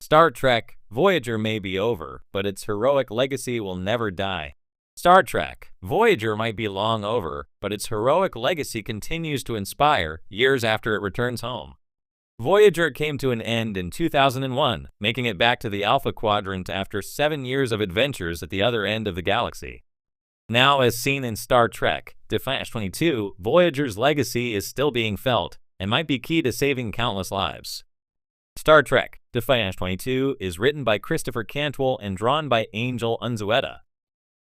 Star Trek Voyager may be over, but its heroic legacy will never die. Star Trek Voyager might be long over, but its heroic legacy continues to inspire years after it returns home. Voyager came to an end in 2001, making it back to the Alpha Quadrant after 7 years of adventures at the other end of the galaxy. Now, as seen in Star Trek Defiance 22, Voyager's legacy is still being felt and might be key to saving countless lives. Star Trek Defiance 22 is written by Christopher Cantwell and drawn by Angel Unzueta.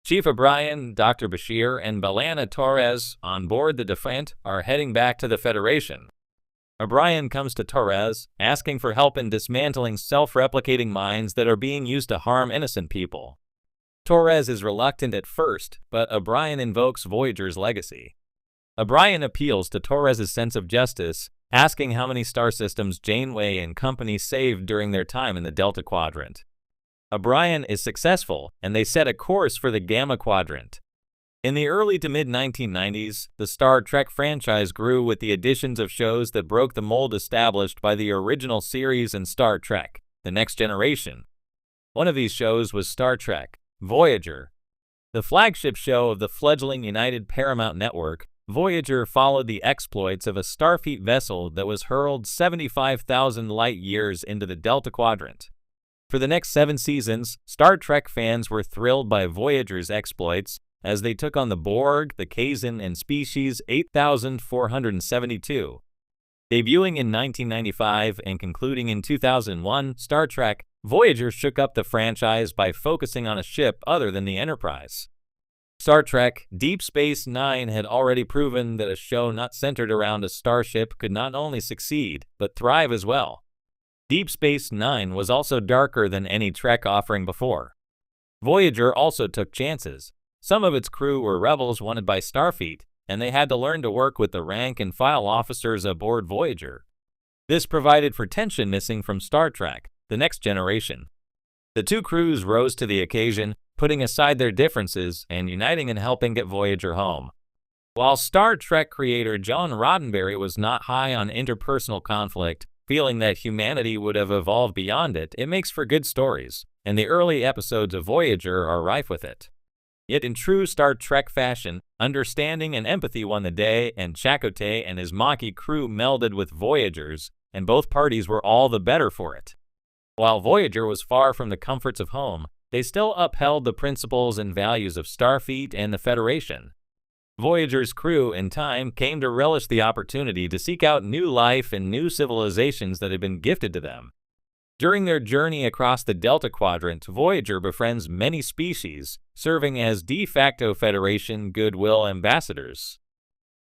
Chief O'Brien, Dr. Bashir, and B'Elanna Torres on board the Defiant are heading back to the Federation. O'Brien comes to Torres, asking for help in dismantling self-replicating minds that are being used to harm innocent people. Torres is reluctant at first, but O'Brien invokes Voyager's legacy. O'Brien appeals to Torres' sense of justice, asking how many star systems Janeway and company saved during their time in the Delta Quadrant. O'Brien is successful, and they set a course for the Gamma Quadrant. In the early to mid-1990s, the Star Trek franchise grew with the additions of shows that broke the mold established by the original series and Star Trek: The Next Generation. One of these shows was Star Trek Voyager. The flagship show of the fledgling United Paramount Network, Voyager followed the exploits of a Starfleet vessel that was hurled 75,000 light-years into the Delta Quadrant. For the next 7 seasons, Star Trek fans were thrilled by Voyager's exploits as they took on the Borg, the Kazon, and Species 8472. Debuting in 1995 and concluding in 2001, Star Trek Voyager shook up the franchise by focusing on a ship other than the Enterprise. Star Trek Deep Space Nine had already proven that a show not centered around a starship could not only succeed, but thrive as well. Deep Space Nine was also darker than any Trek offering before. Voyager also took chances. Some of its crew were rebels wanted by Starfleet, and they had to learn to work with the rank-and-file officers aboard Voyager. This provided for tension missing from Star Trek: The Next Generation. The two crews rose to the occasion, putting aside their differences and uniting in helping get Voyager home. While Star Trek creator John Roddenberry was not high on interpersonal conflict, feeling that humanity would have evolved beyond it, it makes for good stories, and the early episodes of Voyager are rife with it. Yet in true Star Trek fashion, understanding and empathy won the day, and Chakotay and his Maquis crew melded with Voyager's, and both parties were all the better for it. While Voyager was far from the comforts of home, they still upheld the principles and values of Starfleet and the Federation. Voyager's crew, in time, came to relish the opportunity to seek out new life and new civilizations that had been gifted to them. During their journey across the Delta Quadrant, Voyager befriends many species, serving as de facto Federation goodwill ambassadors.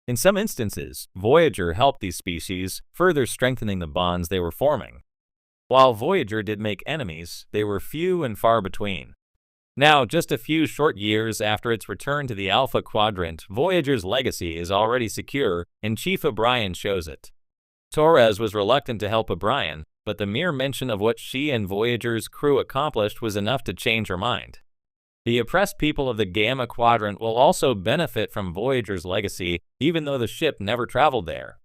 In some instances, Voyager helped these species, further strengthening the bonds they were forming. While Voyager did make enemies, they were few and far between. Now, just a few short years after its return to the Alpha Quadrant, Voyager's legacy is already secure, and Chief O'Brien shows it. Torres was reluctant to help O'Brien, but the mere mention of what she and Voyager's crew accomplished was enough to change her mind. The oppressed people of the Gamma Quadrant will also benefit from Voyager's legacy, even though the ship never traveled there.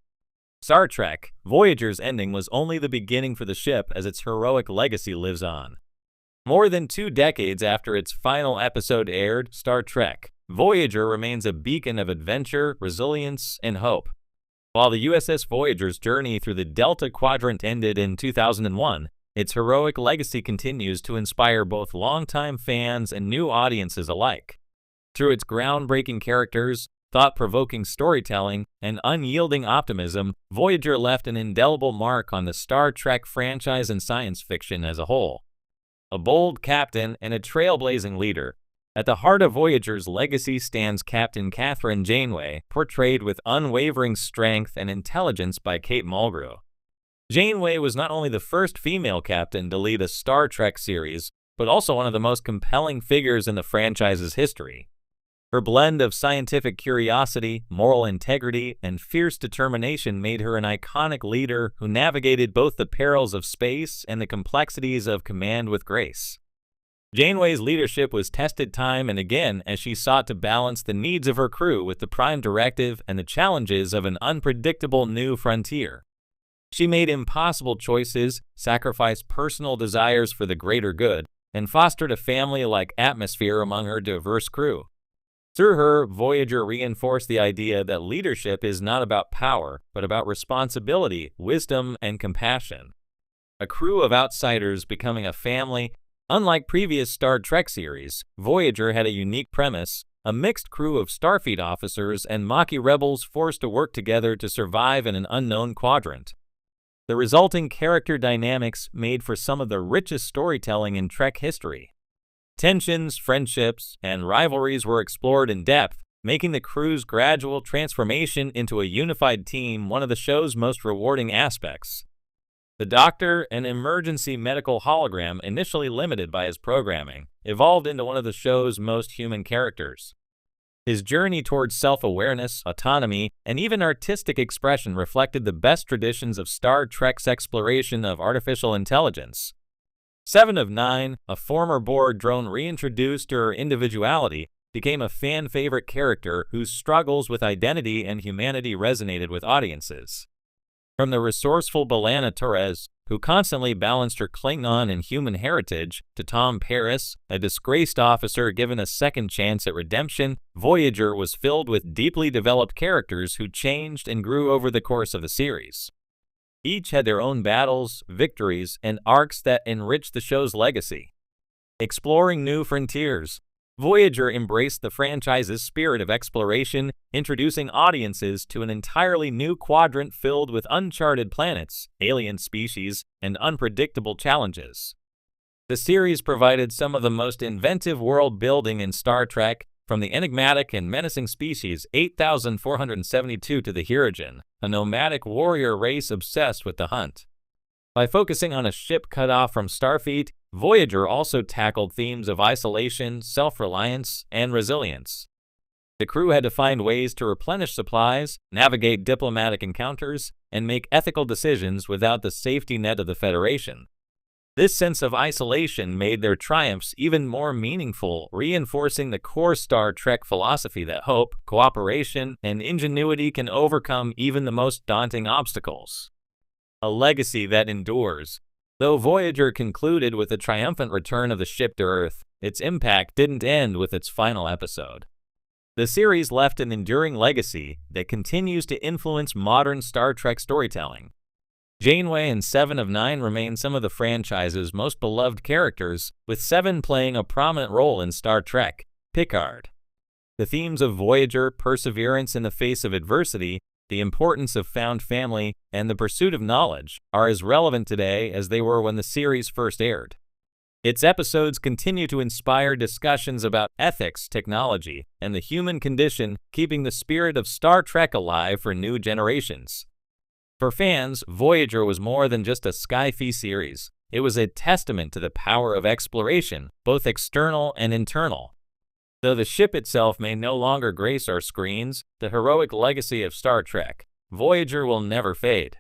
Star Trek Voyager's ending was only the beginning for the ship, as its heroic legacy lives on. More than 2 decades after its final episode aired, Star Trek Voyager remains a beacon of adventure, resilience, and hope. While the USS Voyager's journey through the Delta Quadrant ended in 2001, its heroic legacy continues to inspire both longtime fans and new audiences alike. Through its groundbreaking characters, thought-provoking storytelling, and unyielding optimism, Voyager left an indelible mark on the Star Trek franchise and science fiction as a whole. A bold captain and a trailblazing leader, at the heart of Voyager's legacy stands Captain Kathryn Janeway, portrayed with unwavering strength and intelligence by Kate Mulgrew. Janeway was not only the first female captain to lead a Star Trek series, but also one of the most compelling figures in the franchise's history. Her blend of scientific curiosity, moral integrity, and fierce determination made her an iconic leader who navigated both the perils of space and the complexities of command with grace. Janeway's leadership was tested time and again as she sought to balance the needs of her crew with the Prime Directive and the challenges of an unpredictable new frontier. She made impossible choices, sacrificed personal desires for the greater good, and fostered a family-like atmosphere among her diverse crew. Through her, Voyager reinforced the idea that leadership is not about power, but about responsibility, wisdom, and compassion. A crew of outsiders becoming a family. Unlike previous Star Trek series, Voyager had a unique premise: a mixed crew of Starfleet officers and Maquis rebels forced to work together to survive in an unknown quadrant. The resulting character dynamics made for some of the richest storytelling in Trek history. Tensions, friendships, and rivalries were explored in depth, making the crew's gradual transformation into a unified team one of the show's most rewarding aspects. The Doctor, an emergency medical hologram initially limited by his programming, evolved into one of the show's most human characters. His journey towards self-awareness, autonomy, and even artistic expression reflected the best traditions of Star Trek's exploration of artificial intelligence. 7 of 9, a former Borg drone reintroduced her individuality, became a fan-favorite character whose struggles with identity and humanity resonated with audiences. From the resourceful B'Elanna Torres, who constantly balanced her Klingon and human heritage, to Tom Paris, a disgraced officer given a second chance at redemption, Voyager was filled with deeply developed characters who changed and grew over the course of the series. Each had their own battles, victories, and arcs that enriched the show's legacy. Exploring new frontiers, Voyager embraced the franchise's spirit of exploration, introducing audiences to an entirely new quadrant filled with uncharted planets, alien species, and unpredictable challenges. The series provided some of the most inventive world-building in Star Trek, from the enigmatic and menacing species 8472 to the Hirogen, a nomadic warrior race obsessed with the hunt. By focusing on a ship cut off from Starfleet, Voyager also tackled themes of isolation, self-reliance, and resilience. The crew had to find ways to replenish supplies, navigate diplomatic encounters, and make ethical decisions without the safety net of the Federation. This sense of isolation made their triumphs even more meaningful, reinforcing the core Star Trek philosophy that hope, cooperation, and ingenuity can overcome even the most daunting obstacles. A legacy that endures. Though Voyager concluded with the triumphant return of the ship to Earth, its impact didn't end with its final episode. The series left an enduring legacy that continues to influence modern Star Trek storytelling. Janeway and 7 of 9 remain some of the franchise's most beloved characters, with 7 playing a prominent role in Star Trek: Picard. The themes of Voyager, perseverance in the face of adversity, the importance of found family, and the pursuit of knowledge are as relevant today as they were when the series first aired. Its episodes continue to inspire discussions about ethics, technology, and the human condition, keeping the spirit of Star Trek alive for new generations. For fans, Voyager was more than just a sci-fi series. It was a testament to the power of exploration, both external and internal. Though the ship itself may no longer grace our screens, the heroic legacy of Star Trek, Voyager, will never fade.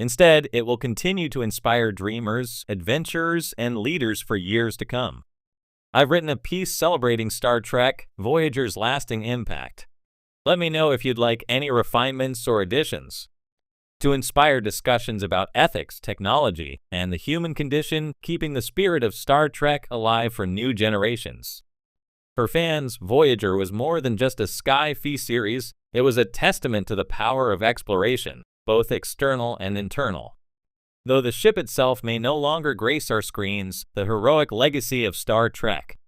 Instead, it will continue to inspire dreamers, adventurers, and leaders for years to come. I've written a piece celebrating Star Trek, Voyager's lasting impact. Let me know if you'd like any refinements or additions. To inspire discussions about ethics, technology, and the human condition, keeping the spirit of Star Trek alive for new generations. For fans, Voyager was more than just a sci-fi series. It was a testament to the power of exploration, both external and internal. Though the ship itself may no longer grace our screens, the heroic legacy of Star Trek,